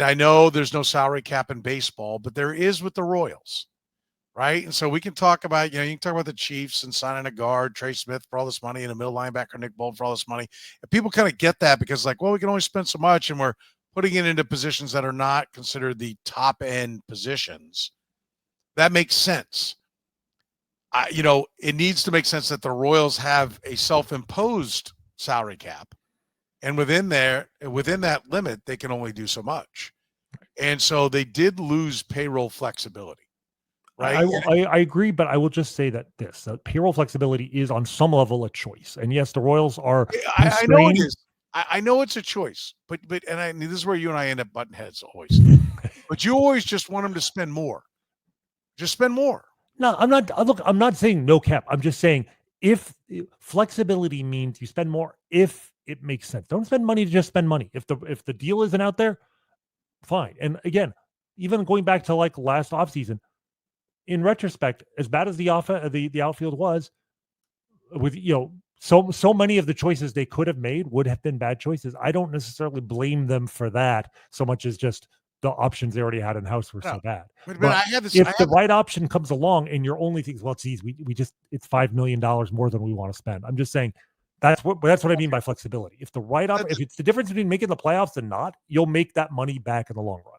I know there's no salary cap in baseball, but there is with the Royals, right? And so we can talk about, you can talk about the Chiefs and signing a guard, Trey Smith, for all this money, and a middle linebacker, Nick Bolton, for all this money. And people kind of get that because, like, well, we can only spend so much, and we're putting it into positions that are not considered the top end positions. That makes sense. It needs to make sense that the Royals have a self-imposed salary cap, and within that limit, they can only do so much. And so they did lose payroll flexibility, right? I agree, but I will just say that payroll flexibility is on some level a choice. And yes, the Royals are I know it is. I know it's a choice, but this is where you and I end up butting heads always. But you always just want them to spend more. Just spend more. No, I'm not. Look, I'm not saying no cap. I'm just saying if flexibility means you spend more, if it makes sense. Don't spend money to just spend money. If the deal isn't out there, fine. And again, even going back to like last offseason, in retrospect, as bad as the outfield was, with so many of the choices they could have made would have been bad choices. I don't necessarily blame them for that so much as just the options they already had in house were so bad. But if the right option comes along and you're only thinking, well, geez, it's $5 million more than we want to spend. I'm just saying that's what I mean by flexibility. If the right if it's the difference between making the playoffs and not, you'll make that money back in the long run.